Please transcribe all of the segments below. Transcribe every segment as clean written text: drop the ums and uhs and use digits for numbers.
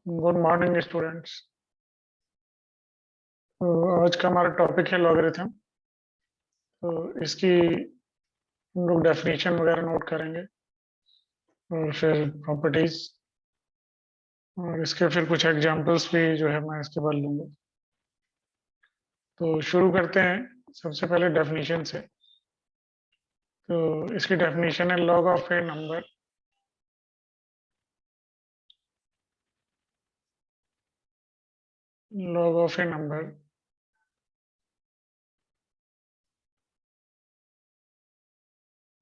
Good morning students. तो आज का हमारा टॉपिक है लॉगरिथम। तो इसकी हम लोग डेफिनेशन वगैरह नोट करेंगे और फिर प्रॉपर्टीज और इसके फिर कुछ एग्जांपल्स भी जो है मैं इसके बाद लूँगा। तो शुरू करते हैं सबसे पहले डेफिनेशन से। तो इसकी डेफिनेशन है log of A number log of a number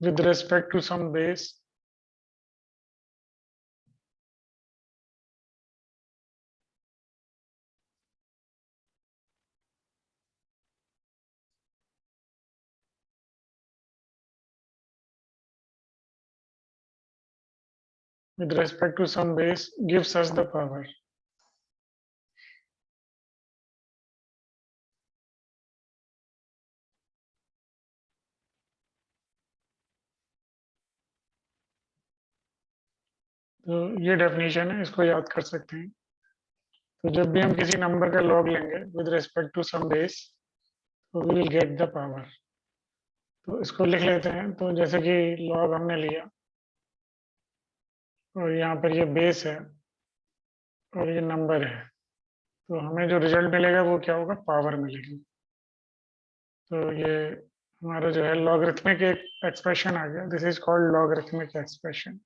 with respect to some base gives us the power। तो ये डेफिनेशन है, इसको याद कर सकते हैं। तो जब भी हम किसी नंबर का लॉग लेंगे with respect to some base, तो we will get the power. तो इसको लिख लेते हैं। तो जैसे कि लॉग हमने लिया और यहाँ पर ये बेस है और ये नंबर है, तो हमें जो रिजल्ट मिलेगा वो क्या होगा, पावर मिलेगी। तो ये हमारा जो है लॉगरिथमिक एक एक्सप्रेशन आ गया। This is called logarithmic expression.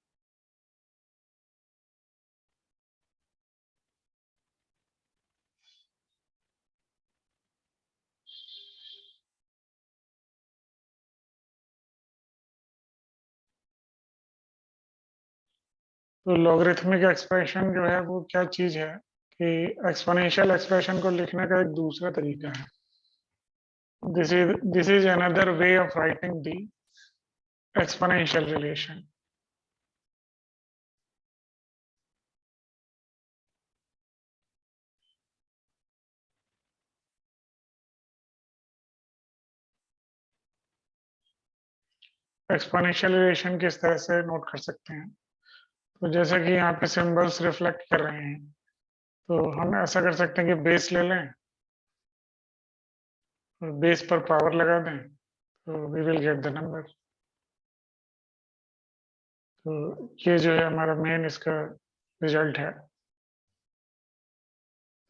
तो लॉगरिथमिक एक्सप्रेशन जो है वो क्या चीज है कि एक्सपोनेंशियल एक्सप्रेशन को लिखने का एक दूसरा तरीका है। This is another way of writing the exponential relation. Exponential relation किस तरह से नोट कर सकते हैं? तो जैसे कि यहाँ पे सिंबल्स रिफ्लेक्ट कर रहे हैं, तो हम ऐसा कर सकते हैं कि बेस ले लें और बेस पर पावर लगा दें, तो we will get the number. तो ये जो है हमारा मेन इसका रिजल्ट है।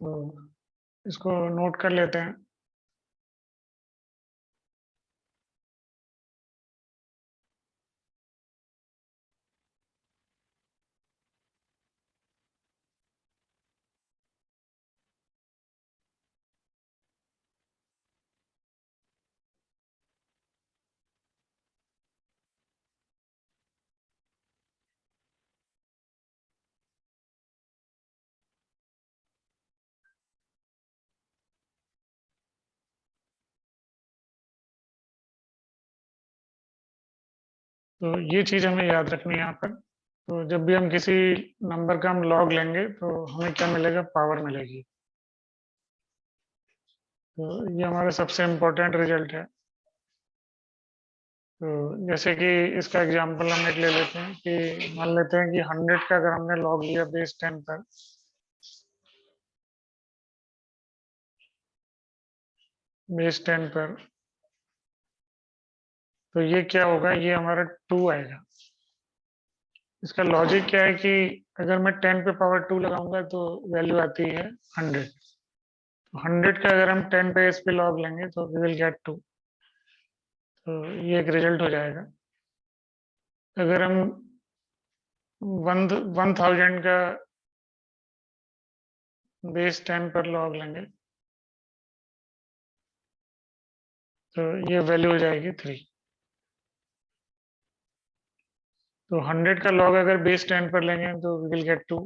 तो इसको नोट कर लेते हैं। तो ये चीज हमें याद रखनी है यहाँ पर। तो जब भी हम किसी नंबर का हम लॉग लेंगे तो हमें क्या मिलेगा, पावर मिलेगी। तो ये हमारा सबसे इम्पोर्टेंट रिजल्ट है। तो जैसे कि इसका एग्जांपल हम एक ले लेते हैं कि मान लेते हैं कि 100 का अगर हमने लॉग लिया बेस 10 पर, बेस 10 पर, तो ये क्या होगा, ये हमारा 2 आएगा। इसका लॉजिक क्या है कि अगर मैं 10 पे पावर 2 लगाऊंगा तो वैल्यू आती है 100। तो 100 का अगर हम 10 पे इस पे लॉग लेंगे तो वी विल गेट 2। तो ये एक रिजल्ट हो जाएगा। अगर हम 1000 का बेस 10 पर लॉग लेंगे तो ये वैल्यू हो जाएगी 3। तो 100 का लॉग अगर बेस 10 पर लेंगे तो वी विल गेट 2।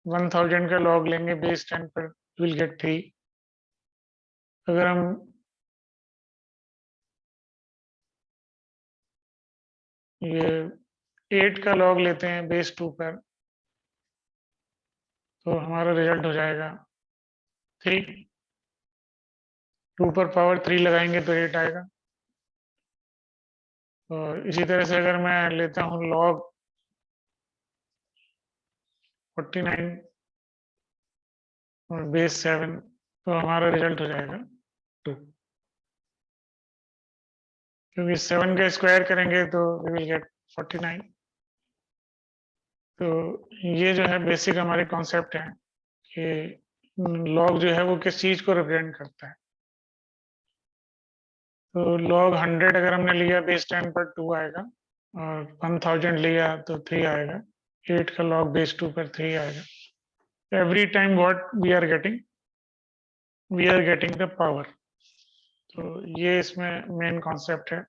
1000 का लॉग लेंगे बेस 10 पर, विल गेट 3। अगर हम ये 8 का लॉग लेते हैं बेस 2 पर, तो हमारा रिजल्ट हो जाएगा 3। 2 पर पावर 3 लगाएंगे तो 8 आएगा। और इसी तरह से अगर मैं लेता हूँ लॉग 49, और बेस 7, तो हमारा रिजल्ट हो जाएगा 2, क्योंकि 7 का स्क्वायर करेंगे तो वी विल गेट 49। तो ये जो है बेसिक हमारे कॉन्सेप्ट है कि लॉग जो है वो किस चीज को रिप्रेजेंट करता है। तो लॉग 100 अगर हमने लिया बेस 10 पर 2 आएगा, और 1000 लिया तो 3 आएगा, 8 का लॉग बेस 2 पर 3 आएगा। Every time what we are getting the power. तो ये इसमें मेन कॉन्सेप्ट है।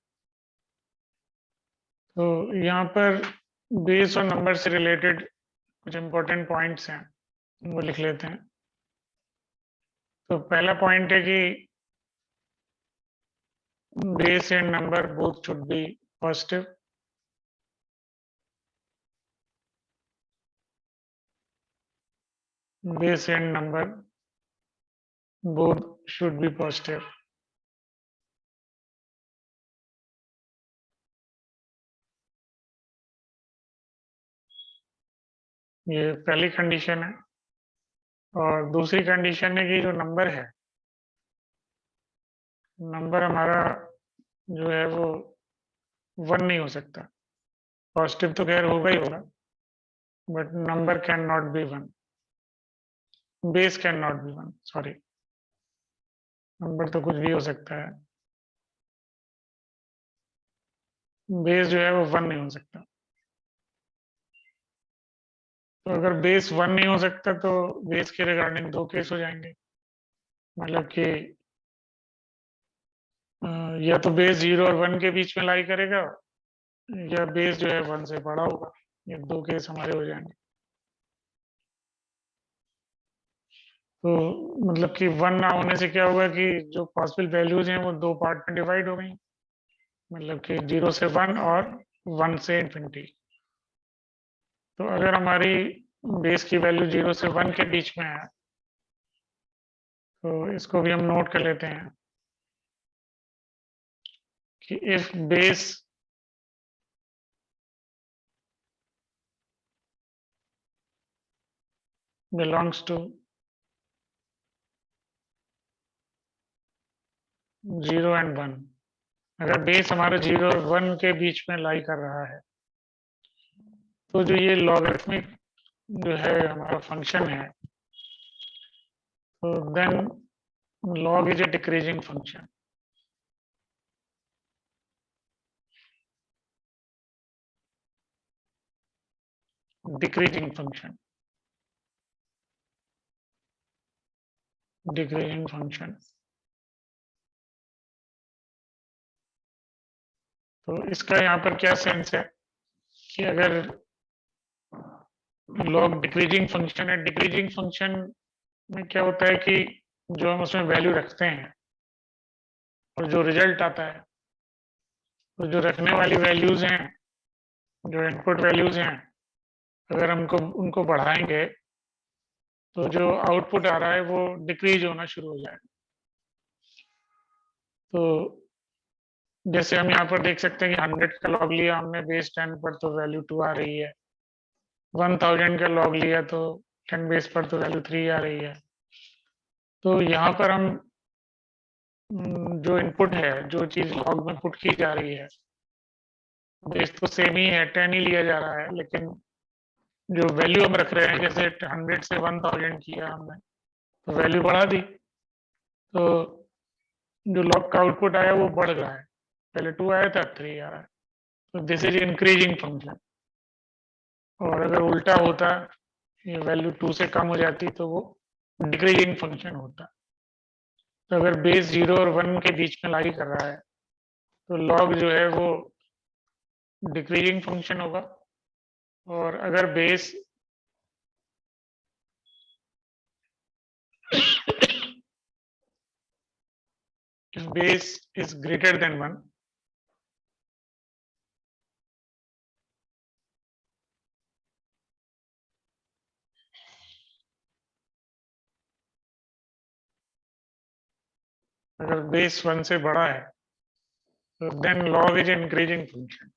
तो यहाँ पर बेस और नंबर से रिलेटेड कुछ इंपॉर्टेंट पॉइंट्स हैं, वो लिख लेते हैं। तो पहला पॉइंट है कि base and number both should be positive. Base and number both should be positive. ये पहली कंडीशन है। और दूसरी कंडीशन है कि जो नंबर है, नंबर हमारा जो है वो 1 नहीं हो सकता। पॉजिटिव तो खैर होगा ही होगा, but number can not be 1, base can not be 1, sorry. Number तो कुछ भी हो सकता है, बेस जो है वो 1 नहीं हो सकता। तो अगर बेस 1 नहीं हो सकता तो बेस के रिगार्डिंग 2 केस हो जाएंगे। मतलब कि या तो बेस 0 और 1 के बीच में लाई करेगा, या बेस जो है 1 से बड़ा होगा। ये 2 केस हमारे हो जाएंगे। तो मतलब कि 1 ना होने से क्या होगा कि जो पॉसिबल वैल्यूज हैं वो 2 पार्ट में डिवाइड हो गई। मतलब कि 0 से 1 और 1 से इंफिनिटी। तो अगर हमारी बेस की वैल्यू 0 से 1 के बीच में है, तो इसको भी हम नोट कर लेते हैं कि if base belongs to 0 and 1, अगर बेस हमारा 0 और 1 के बीच में लाई कर रहा है, तो जो ये लॉगरिथमिक जो है हमारा फंक्शन है, तो then log is a decreasing function. Decreasing function. Decreasing function. तो इसका यहाँ पर क्या सेंस है कि अगर log डिक्रीजिंग फंक्शन है, डिक्रीजिंग फंक्शन में क्या होता है कि जो हम उसमें वैल्यू रखते हैं और जो रिजल्ट आता है, तो जो रखने वाली वैल्यूज हैं, जो इनपुट वैल्यूज हैं, अगर हमको उनको बढ़ाएंगे तो जो आउटपुट आ रहा है वो डिक्रीज होना शुरू हो जाएगा। तो जैसे हम यहाँ पर देख सकते हैं कि 100 का लॉग लिया हमने बेस 10 पर, तो वैल्यू 2 आ रही है। 1000 का लॉग लिया तो 10 बेस पर, तो वैल्यू 3 आ रही है। तो यहाँ पर हम जो इनपुट है, जो चीज लॉग में पुट की जा रही है, बेस तो सेम ही है, 10 ही लिया जा रहा है, लेकिन जो वैल्यू हम रख रहे हैं, जैसे 100 से 1000 किया हमने, तो वैल्यू बढ़ा दी, तो जो लॉग का आउटपुट आया वो बढ़ रहा है। पहले 2 आया था, 3 आ रहा है। तो दिस इज इंक्रीजिंग फंक्शन। और अगर उल्टा होता, ये वैल्यू 2 से कम हो जाती, तो वो डिक्रीजिंग फंक्शन होता। तो अगर बेस 0 और 1 के बीच में लाई कर रहा है, तो लॉग जो है वो डिक्रीजिंग फंक्शन होगा। और अगर बेस इज ग्रेटर देन 1, अगर बेस 1 से बड़ा है, तो then log is increasing function.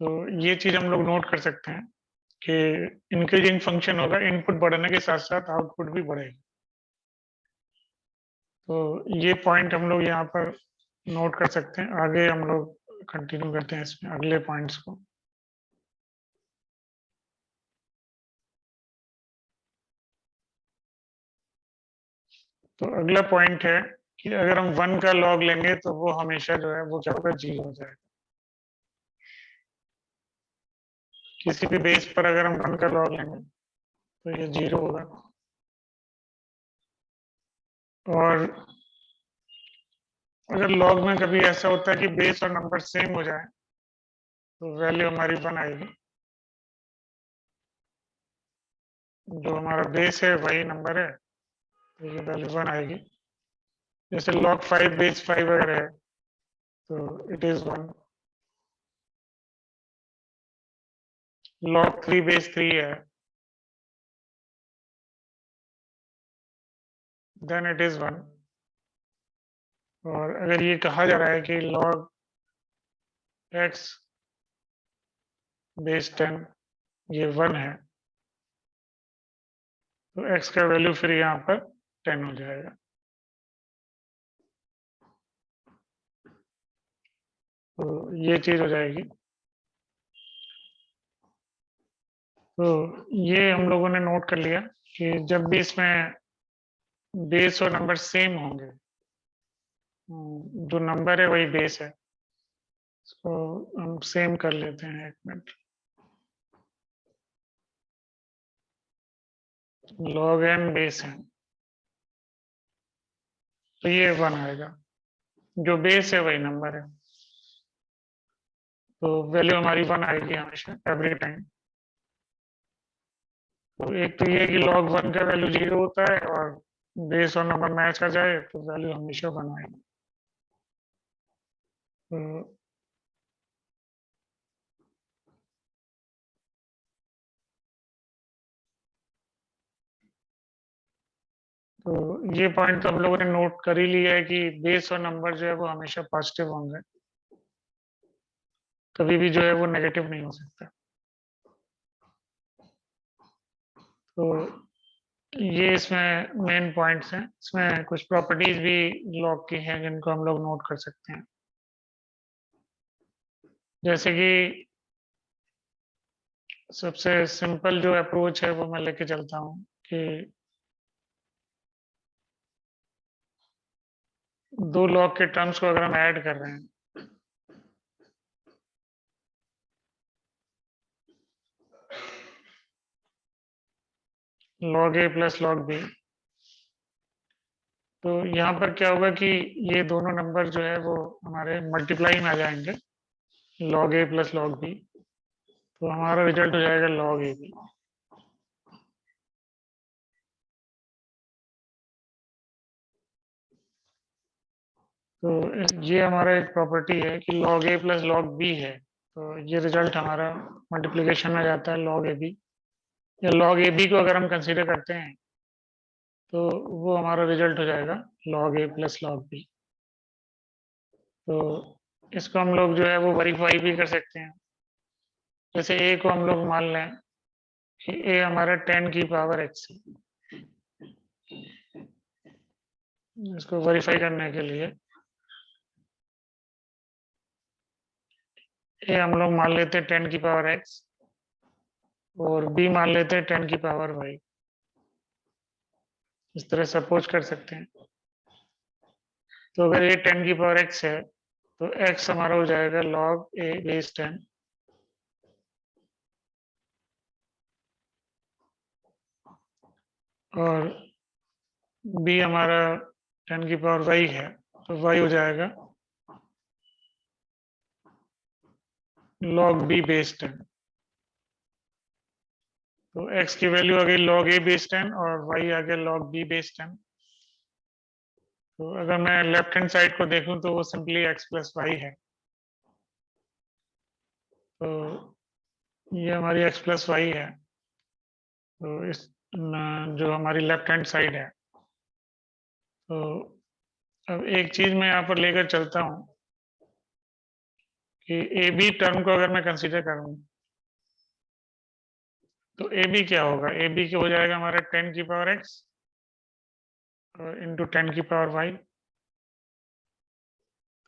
तो ये चीज हम लोग नोट कर सकते हैं कि इंक्रीजिंग फंक्शन होगा, इनपुट बढ़ने के साथ साथ आउटपुट भी बढ़ेगा। तो ये पॉइंट हम लोग यहाँ पर नोट कर सकते हैं। आगे हम लोग कंटिन्यू करते हैं इसमें अगले पॉइंट्स को। तो अगला पॉइंट है कि अगर हम 1 का लॉग लेंगे तो वो हमेशा जो है वो क्या होगा, 0 हो जाएगा। किसी भी बेस पर अगर हम 1 का लॉग लेंगे तो ये 0 होगा। और अगर लॉग में कभी ऐसा होता है कि बेस और नंबर सेम हो जाए तो वैल्यू हमारी 1 आएगी। जो हमारा बेस है वही नंबर है तो ये वैल्यू 1 आएगी। जैसे log 5 बेस 5 अगर है तो इट इज 1। log 3 बेस 3 है देन इट इज 1। और अगर ये कहा जा रहा है कि log x बेस 10 ये 1 है तो x का वैल्यू फिर यहाँ पर 10 हो जाएगा। तो ये चीज हो जाएगी। तो ये हम लोगों ने नोट कर लिया कि जब भी इसमें बेस और नंबर सेम होंगे, जो नंबर है वही बेस है, तो हम सेम कर लेते हैं। एक मिनट, log n बेस है तो ये 1 आएगा। जो बेस है वही नंबर है तो वैल्यू हमारी 1 आएगी हमेशा एवरी टाइम। तो एक तो ये कि log 1 का वैल्यू 0 होता है और बेस और नंबर मैच कर जाए तो वैल्यू हमेशा 1 आएगी। तो ये पॉइंट तो हम लोगों ने नोट कर ही लिया है कि बेस और नंबर जो है वो हमेशा पॉजिटिव होंगे, कभी भी जो है वो नेगेटिव नहीं हो सकता। तो ये इसमें मेन पॉइंट्स हैं। इसमें कुछ प्रॉपर्टीज भी लॉग की हैं जिनको हम लोग नोट कर सकते हैं। जैसे कि सबसे सिंपल जो अप्रोच है वो मैं लेके चलता हूँ कि दो लॉग के टर्म्स को अगर हम ऐड कर रहे हैं log a plus log b, तो यहाँ पर क्या होगा कि ये दोनों नंबर जो है वो हमारे मल्टीप्लाई में आ जाएंगे, log a plus log b। तो हमारा रिजल्ट हो जाएगा log a b। तो ये हमारा एक प्रॉपर्टी है कि log a plus log b है तो ये रिजल्ट हमारा मल्टीप्लिकेशन में जाता है log a b। या log a b को अगर हम कंसीडर करते हैं तो वो हमारा रिजल्ट हो जाएगा log a plus log b। तो इसको हम लोग जो है वो वेरीफाई भी कर सकते हैं। जैसे a को हम लोग मान लें कि a हमारा 10 की पावर x है। इसको वेरीफाई करने के लिए a हम लोग मान लेते हैं 10 की पावर x और b मान लेते हैं 10 की पावर y। इस तरह सपोज कर सकते हैं। तो अगर ये 10 की पावर x है तो x हमारा हो जाएगा log a बेस 10 और b हमारा 10 की पावर y है तो y हो जाएगा log b बेस 10। तो x की वैल्यू आ गई log a बेस 10 और y आ गया log b बेस 10। तो अगर मैं लेफ्ट हैंड साइड को देखूं तो वो सिंपली x प्लस वाई है। तो ये हमारी x प्लस वाई है। तो इस जो हमारी लेफ्ट हैंड साइड है। तो अब एक चीज मैं यहाँ पर लेकर चलता हूँ कि ए बी टर्म को अगर मैं कंसीडर करूं तो ए बी क्या होगा, ए बी हो जाएगा हमारा 10 की पावर एक्स इंटू 10 की पावर वाई।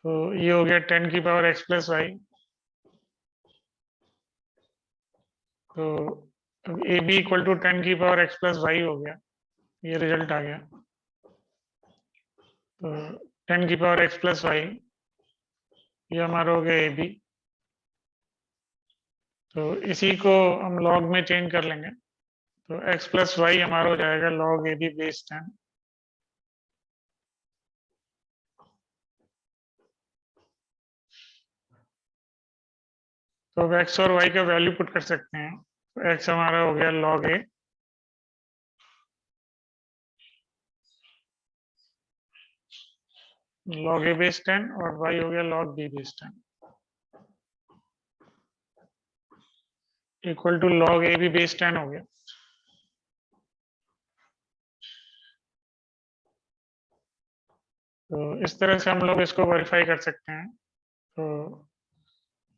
तो ये हो गया 10 की पावर एक्स प्लस वाई। तो अब ए बी इक्वल टू 10 की पावर एक्स प्लस वाई हो गया, ये रिजल्ट आ गया। तो 10 की पावर एक्स प्लस वाई ये हमारा हो गया ए बी। तो इसी को हम लॉग में चेंज कर लेंगे, तो एक्स प्लस वाई हमारा हो जाएगा लॉग ए बी बेस 10। तो अब एक्स और वाई का वैल्यू पुट कर सकते हैं। तो एक्स हमारा हो गया लॉग ए बेस 10 और वाई हो गया log B base 10 equal to log A B base 10 हो गया। तो इस तरह से हम लोग इसको वेरीफाई कर सकते हैं। तो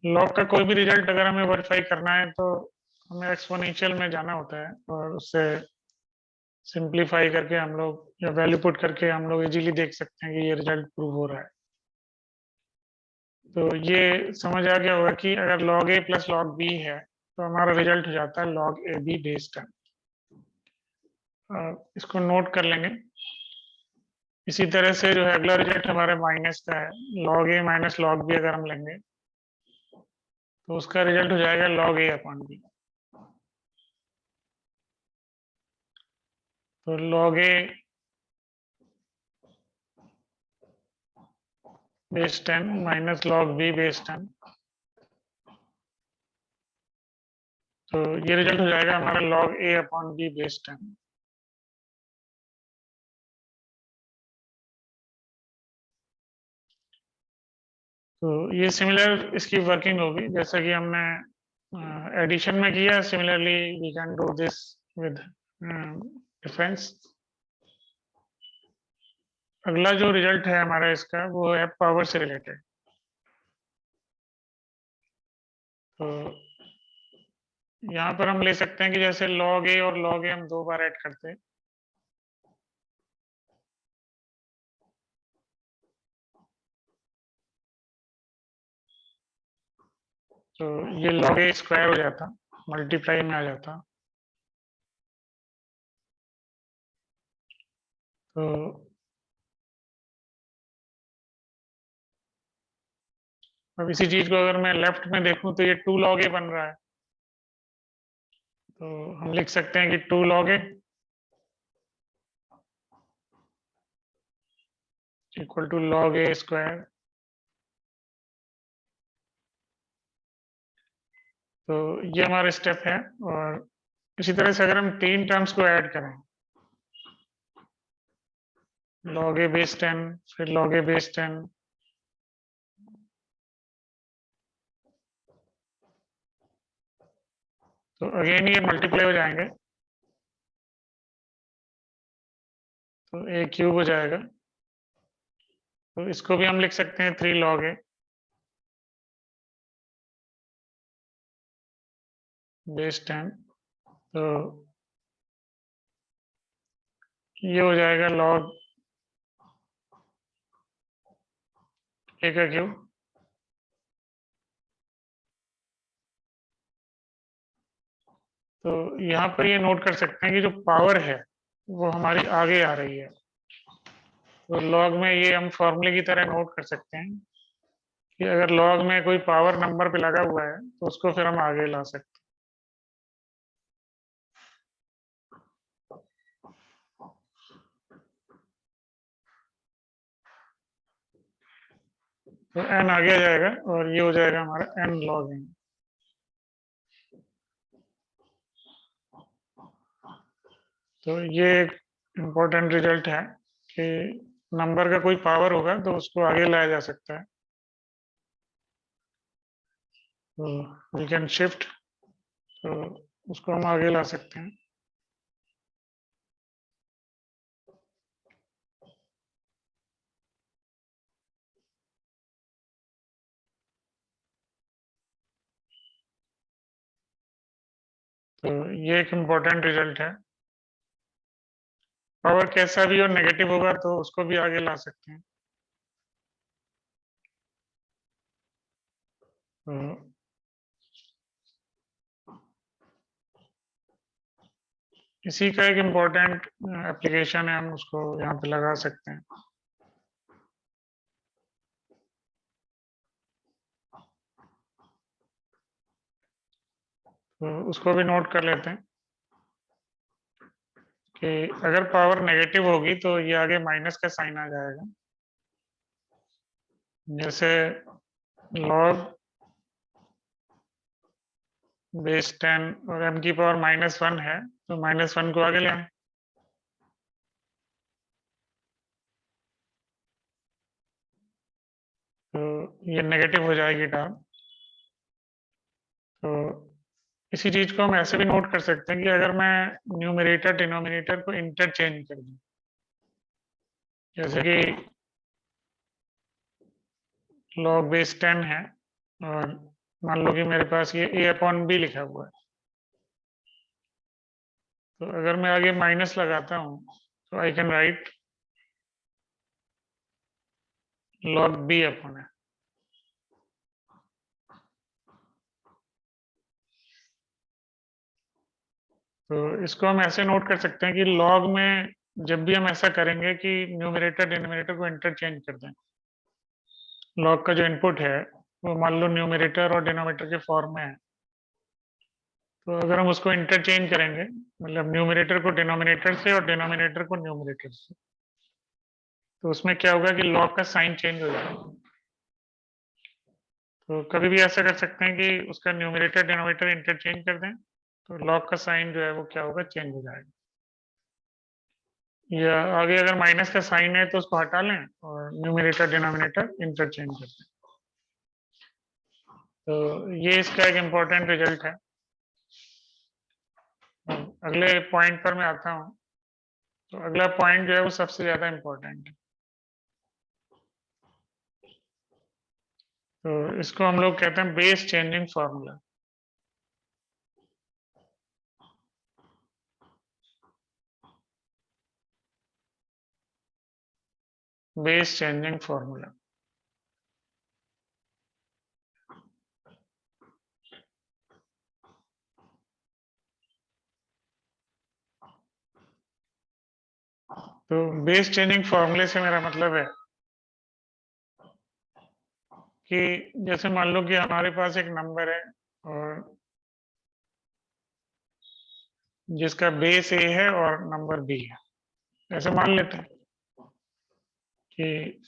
लॉग का कोई भी रिजल्ट अगर हमें वेरीफाई करना है तो हमें एक्सपोनेंशियल में जाना होता है और उससे सिंप्लीफाई करके हम लोग या वैल्यू पुट करके हम लोग इजीली देख सकते हैं कि ये रिजल्ट प्रूव हो रहा है। तो ये समझ आ गया होगा कि अगर log a plus log b है तो हमारा रिजल्ट हो जाता है log a b बेस 10। इसको नोट कर लेंगे। इसी तरह से जो है अगला रिजल्ट हमारे माइनस का है, log a minus log b अगर हम लेंगे तो उसका रिजल्ट हो जाएगा log a अपॉन b। तो log a base 10 minus log b base 10, तो ये रिजल्ट हो जाएगा हमारा log a upon b base 10। तो ये सिमिलर इसकी वर्किंग होगी जैसा कि हमने एडिशन में किया। Similarly we can do this with difference. अगला जो रिजल्ट है हमारा इसका वो है पावर से रिलेटेड। तो यहाँ पर हम ले सकते हैं कि जैसे log a और log a हम दो बार ऐड करते हैं। तो ये log a स्क्वायर हो जाता, मल्टीप्लाई में आ जाता। तो अब इसी चीज को अगर मैं लेफ्ट में देखूं तो ये 2 log a बन रहा है। तो हम लिख सकते हैं कि 2 log a equal to log a square. तो ये हमारा स्टेप है। और इसी तरह से अगर हम तीन टर्म्स को ऐड करें, log a बेस 10 फिर log a बेस 10, तो अगेन ये मल्टीप्लाई हो जाएंगे। तो a क्यूब हो जाएगा। तो इसको भी हम लिख सकते हैं 3 log a बेस 10। तो ये हो जाएगा log a का क्यूब। तो यहाँ पर ये नोट कर सकते हैं कि जो पावर है वो हमारी आगे आ रही है। तो लॉग में ये हम फॉर्मूले की तरह नोट कर सकते हैं कि अगर लॉग में कोई पावर नंबर पे लगा हुआ है तो उसको फिर हम आगे ला सकते हैं। तो n आगे आ जाएगा और ये हो जाएगा हमारा n log n। तो ये एक इम्पोर्टेंट रिजल्ट है कि नंबर का कोई पावर होगा तो उसको आगे लाया जा सकता है। तो वी कैन शिफ्ट, तो उसको हम आगे ला सकते हैं। तो ये एक इम्पोर्टेंट रिजल्ट है। पावर कैसा भी और नेगेटिव होगा तो उसको भी आगे ला सकते हैं। तो इसी का एक इम्पोर्टेंट एप्लीकेशन है, हम उसको यहाँ पे लगा सकते हैं। तो उसको भी नोट कर लेते हैं कि अगर पावर नेगेटिव होगी तो ये आगे माइनस का साइन आ जाएगा। जैसे log बेस 10 और m की पावर -1 है तो -1 को आगे ले आए। तो ये नेगेटिव हो जाएगी टर्म। तो इसी चीज को हम ऐसे भी नोट कर सकते हैं कि अगर मैं न्यूमरेटर डिनोमिनेटर को इंटरचेंज कर दूं, जैसे कि log बेस 10 है और मान लो कि मेरे पास ये a/b लिखा हुआ है। तो अगर मैं आगे माइनस लगाता हूं तो I can write log b/a। तो इसको हम ऐसे नोट कर सकते हैं कि log में जब भी हम ऐसा करेंगे कि न्यूमरेटर डिनोमिनेटर को इंटरचेंज कर दें, log का जो इनपुट है वो मान लो न्यूमरेटर और डिनोमिनेटर के फॉर्म में है, तो अगर हम उसको इंटरचेंज करेंगे मतलब न्यूमरेटर को डिनोमिनेटर से और डिनोमिनेटर को न्यूमरेटर से, तो उसमें क्या होगा कि log का साइन चेंज हो जाएगा। तो कभी भी ऐसा कर सकते हैं कि उसका न्यूमरेटर डिनोमिनेटर इंटरचेंज कर दें तो log का साइन जो है वो क्या होगा, चेंज हो जाएगा। या आगे अगर माइनस का साइन है तो उसको हटा लें और न्यूमरेटर डिनोमिनेटर इंटरचेंज कर दें। तो ये इसका एक इम्पोर्टेंट रिजल्ट है। अगले पॉइंट पर मैं आता हूँ। तो अगला पॉइंट जो है वो सबसे ज्यादा इम्पोर्टेंट है। तो इसको हम लोग कहते हैं base changing formula. Base changing formula. तो बेस चेंजिंग फॉर्मूले से मेरा मतलब है कि जैसे मान लो कि हमारे पास एक नंबर है और जिसका बेस ए है और नंबर बी है, ऐसे मान लेते हैं कि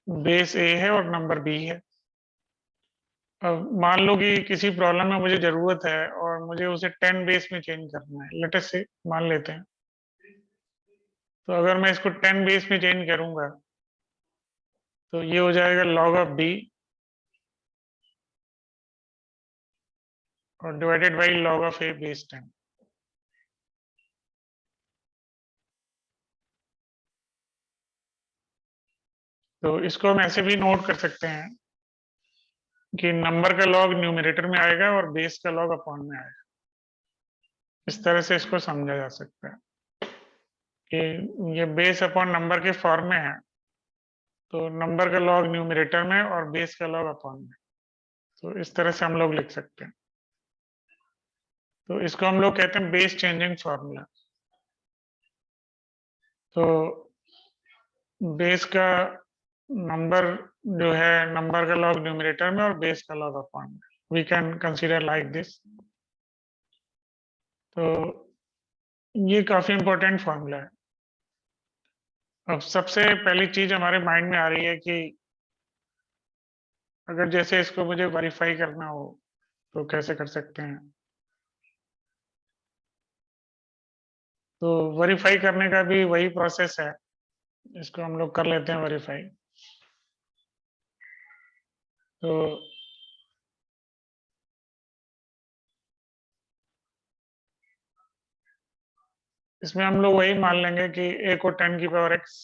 बेस ए है और नंबर बी है। अब मान लो कि किसी प्रॉब्लम में मुझे जरूरत है और मुझे उसे 10 बेस में चेंज करना है, लेट अस से मान लेते हैं। तो अगर मैं इसको 10 बेस में चेंज करूंगा तो ये हो जाएगा log ऑफ b और divided by log of a base 10। तो इसको हम ऐसे भी नोट कर सकते हैं कि नंबर का लॉग न्यूमरेटर में आएगा और बेस का लॉग अपॉन में आएगा। इस तरह से इसको समझा जा सकता है कि ये बेस अपॉन नंबर के फॉर्म में है, तो नंबर का लॉग न्यूमरेटर में और बेस का लॉग अपॉन में। तो इस तरह से हम लोग लिख सकते हैं। तो इसको हम लोग कहते हैं बेस चेंजिंग फॉर्मूला। तो बेस का नंबर जो है, नंबर का लॉग न्यूमरेटर में और बेस का लॉग अपॉन में, we can consider like this. तो ये काफी इंपॉर्टेंट फॉर्मूला है। अब सबसे पहली चीज हमारे माइंड में आ रही है कि अगर जैसे इसको मुझे वेरीफाई करना हो तो कैसे कर सकते हैं। तो वेरीफाई करने का भी वही प्रोसेस है, इसको हम लोग कर लेते हैं वेरीफाई। तो इसमें हम लोग वही मान लेंगे कि a को 10 की पावर x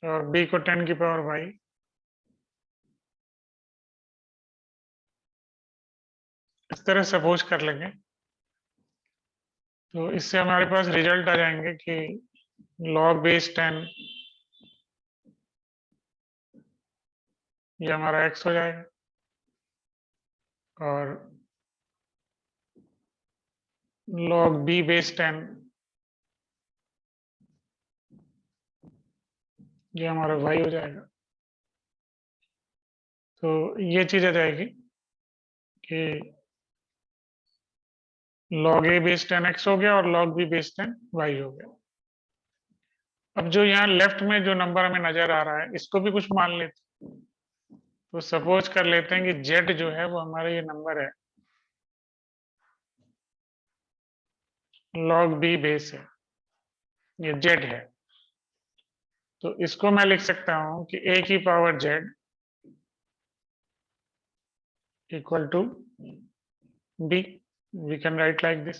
और b को 10 की पावर y तरह सपोज कर लेंगे, तो इससे हमारे पास रिजल्ट आ जाएंगे कि log बेस 10 ये हमारा x हो जाएगा, और log b बेस 10 ये हमारा y हो जाएगा। तो ये चीज आ जाएगी कि log a बेस 10 x हो गया और log b बेस 10 y हो गया। अब जो यहाँ लेफ्ट में जो नंबर हमें नजर आ रहा है इसको भी कुछ मान लेते हैं। तो सपोज कर लेते हैं कि z जो है वो हमारा ये नंबर है, log b बेस है, ये z है। तो इसको मैं लिख सकता हूं कि a की power z equal to b। We can write like this,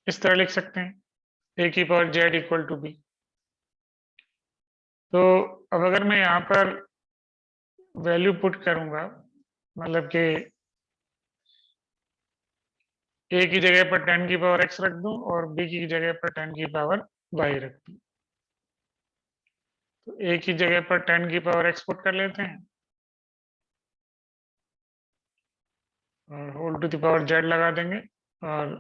इस तरह लिख सकते हैं a की power z equal to b। तो अब अगर मैं यहाँ पर वैल्यू पुट करूंगा, मतलब कि a की जगह पर 10 की पावर x रख दूं और b की जगह पर 10 की पावर y रख दूं, तो a की जगह पर 10 की पावर x पुट कर लेते हैं और whole to the power z लगा देंगे, और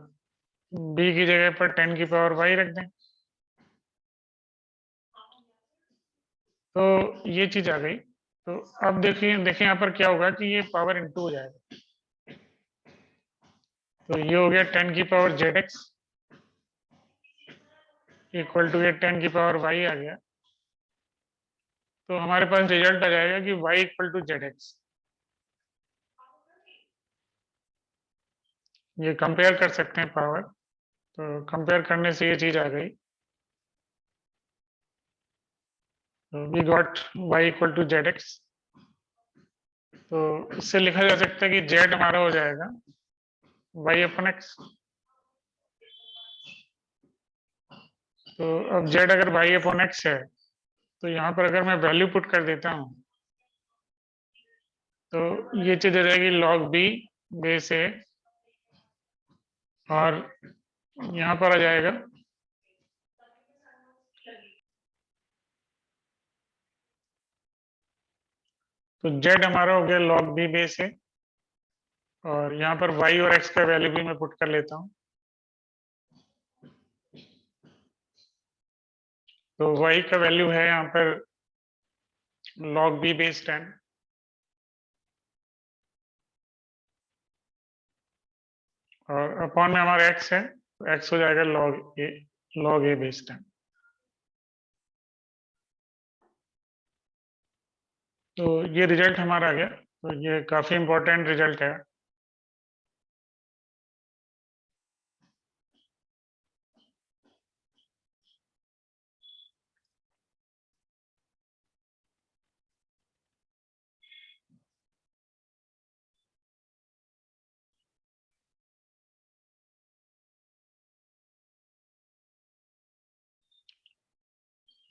b की जगह पर 10 की पावर y रख दें। तो ये चीज आ गई। तो अब देखिए यहाँ पर क्या होगा कि ये पावर इनटू हो जाएगा। तो ये हो गया 10 की पावर zx इक्वल टू ये 10 की पावर y आ गया। तो हमारे पास रिजल्ट आ जाएगा कि y इक्वल टू zx। ये कंपेयर कर सकते हैं पावर, तो कंपेयर करने से ये चीज आ गई। तो we got y equal to zx। तो इससे लिखा जा सकता है कि z हमारा हो जाएगा y अपन x। तो अब z अगर y अपन x है, तो यहाँ पर अगर मैं वैल्यू पुट कर देता हूँ तो ये चीज आ जाएगी log b बेस a, और यहाँ पर आ जाएगा तो z हमारा हो गया log b बेस a, और यहाँ पर y और x का वैल्यू भी मैं पुट कर लेता हूँ। तो y का वैल्यू है यहाँ पर log b बेस 10, और अपॉन में हमारा x है, तो x हो जाएगा log a बेस 10। तो ये रिजल्ट हमारा आ गया। तो ये काफी इंपॉर्टेंट रिजल्ट है।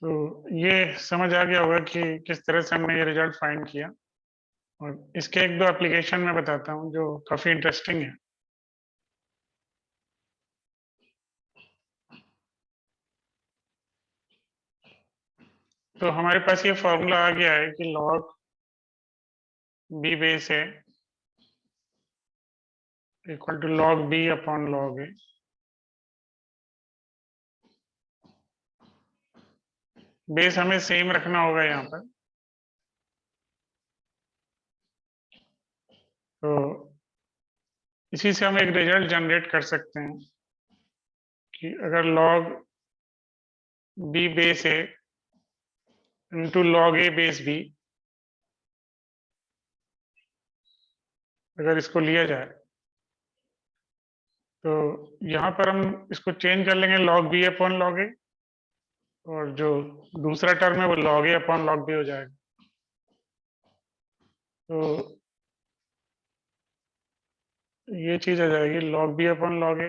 तो ये समझ आ गया होगा कि किस तरह से हमने ये रिजल्ट फाइंड किया, और इसके एक दो एप्लीकेशन मैं बताता हूँ जो काफी इंटरेस्टिंग है। तो हमारे पास ये फॉर्मूला आ गया है कि log b बेस है equal to log b upon log a। Base हमें सेम रखना होगा यहाँ पर। तो इसी से हम एक रिजल्ट जनरेट कर सकते हैं कि अगर log b base a into log a base b, अगर इसको लिया जाए तो यहाँ पर हम इसको चेंज कर लेंगे log b upon log a, और जो दूसरा टर्म है वो log a upon log b हो जाएगा। तो ये चीज आ जाएगी log b upon log a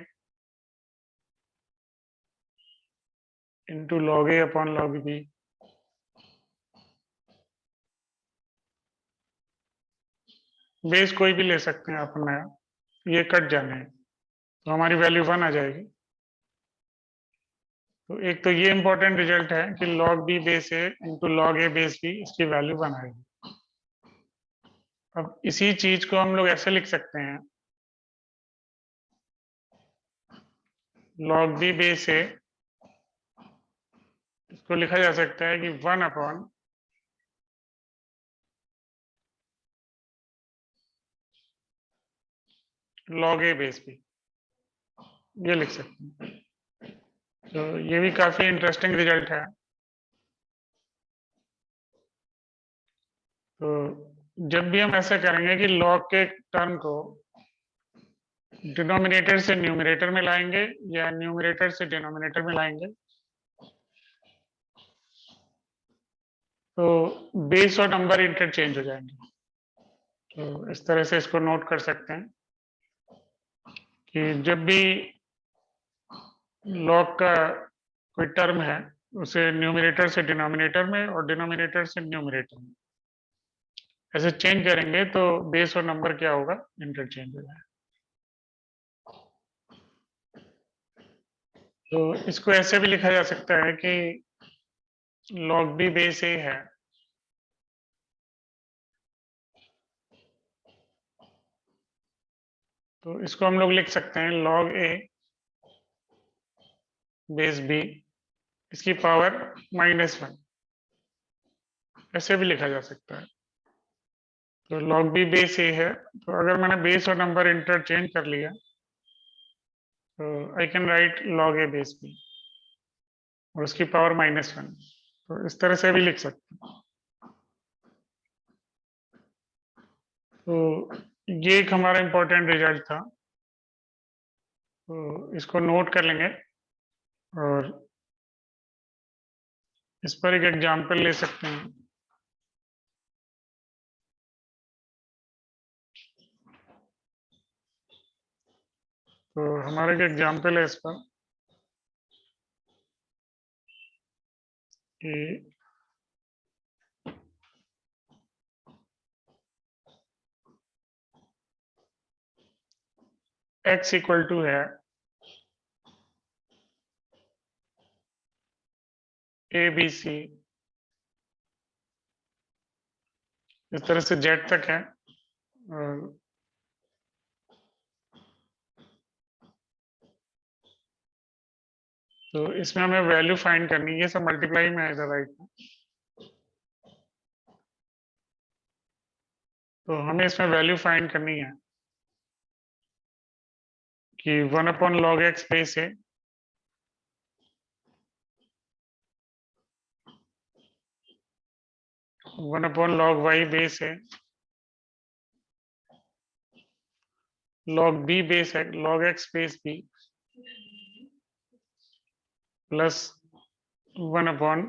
into log a upon log b। Base कोई भी ले सकते हैं आप नया, ये कट जाने हैं तो हमारी वैल्यू 1 आ जाएगी। तो एक तो ये इंपॉर्टेंट रिजल्ट है कि log b base A into log a base b, इसकी वैल्यू 1 आएगी। अब इसी चीज को हम लोग ऐसे लिख सकते हैं, log b बेस ए, इसको लिखा जा सकता है कि 1 upon log a base b, ये लिख सकते हैं। तो ये भी काफी इंटरेस्टिंग रिजल्ट है। तो जब भी हम ऐसा करेंगे कि log के टर्म को डिनोमिनेटर से न्यूमरेटर में लाएंगे या न्यूमरेटर से डिनोमिनेटर में लाएंगे, तो बेस और नंबर इंटरचेंज हो जाएंगे। तो इस तरह से इसको नोट कर सकते हैं कि जब भी log का कोई टर्म है उसे न्यूमरेटर से डिनोमिनेटर में और डिनोमिनेटर से न्यूमरेटर में ऐसे चेंज करेंगे तो बेस और नंबर क्या होगा, इंटरचेंज हो जाएगा। तो इसको ऐसे भी लिखा जा सकता है कि log b बेस ए है, तो इसको हम लोग लिख सकते हैं log a बेस b, इसकी पावर -1, ऐसे भी लिखा जा सकता है। तो log b बेस a है, तो अगर मैंने बेस और नंबर इंटरचेंज कर लिया तो I can write log a base b और उसकी पावर -1, तो इस तरह से भी लिख सकते हैं। तो ये एक हमारा इंपॉर्टेंट रिजल्ट था, तो इसको नोट कर लेंगे और इस पर एक एग्जाम्पल ले सकते हैं। तो हमारा एक एग्जाम्पल है इस पर कि x इक्वल टू है ए बी सी, इस तरह से z तक है। और तो इसमें हमें वैल्यू फाइंड करनी है, ये सब मल्टीप्लाई में है इधर राइट में, तो हमें इसमें वैल्यू फाइंड करनी है कि 1 अपॉन log x बेस है, 1 अपॉन log y बेस है, log b बेस है log x base b plus 1 upon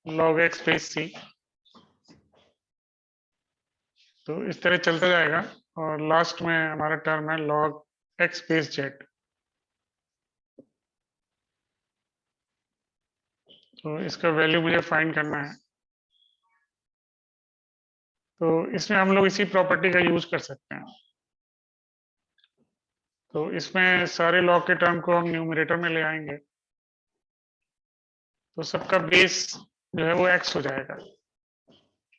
log x base c। तो इस तरह चलता जाएगा और लास्ट में हमारा टर्म है log x बेस z। तो इसका वैल्यू मुझे फाइंड करना है, तो इसमें हम लोग इसी प्रॉपर्टी का यूज कर सकते हैं। तो इसमें सारे log के टर्म को हम न्यूमरेटर में ले आएंगे, तो सबका बेस जो है वो x हो जाएगा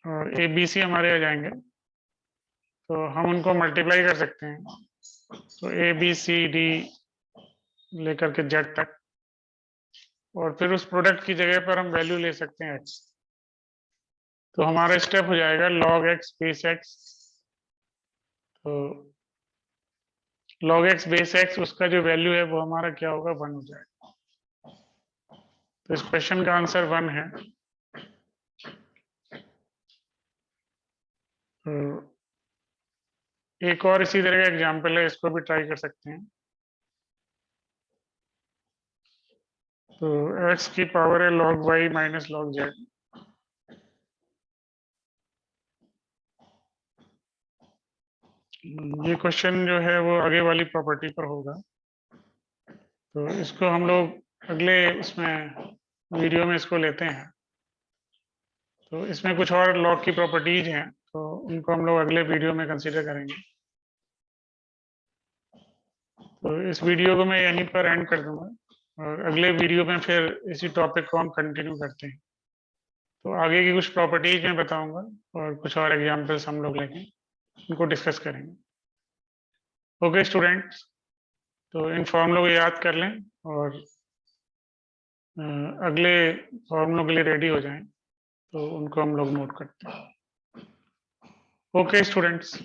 और ए बी सी हमारे आ जाएंगे, तो हम उनको मल्टीप्लाई कर सकते हैं। तो ए बी सी डी लेकर के जेड तक, और फिर उस प्रोडक्ट की जगह पर हम वैल्यू ले सकते हैं x। तो हमारा स्टेप हो जाएगा log x बेस x। तो log x बेस x, उसका जो वैल्यू है वो हमारा क्या होगा, 1 हो जाएगा। तो इस क्वेश्चन का आंसर 1 है। तो एक और इसी तरह का एग्जाम्पल है, इसको भी ट्राई कर सकते हैं। तो x की पावर है log y minus log z। ये क्वेश्चन जो है वो आगे वाली प्रॉपर्टी पर होगा, तो इसको हम लोग अगले उसमें वीडियो में इसको लेते हैं। तो इसमें कुछ और लॉग की प्रॉपर्टीज हैं, तो उनको हम लोग अगले वीडियो में कंसीडर करेंगे। तो इस वीडियो को मैं यहीं पर एंड कर दूंगा, और अगले वीडियो में फिर इसी टॉपिक को हम कंटिन्यू करते हैं। तो आगे की कुछ प्रॉपर्टीज मैं बताऊंगा और कुछ और एग्जांपल्स हम लोग लेंगे, उनको डिस्कस करेंगे। ओके स्टूडेंट्स, तो इन फॉर्मूलों को याद कर लें और अगले फॉर्मूलों के लिए रेडी हो जाएं, तो उनको हम लोग नोट करते हैं। Okay students.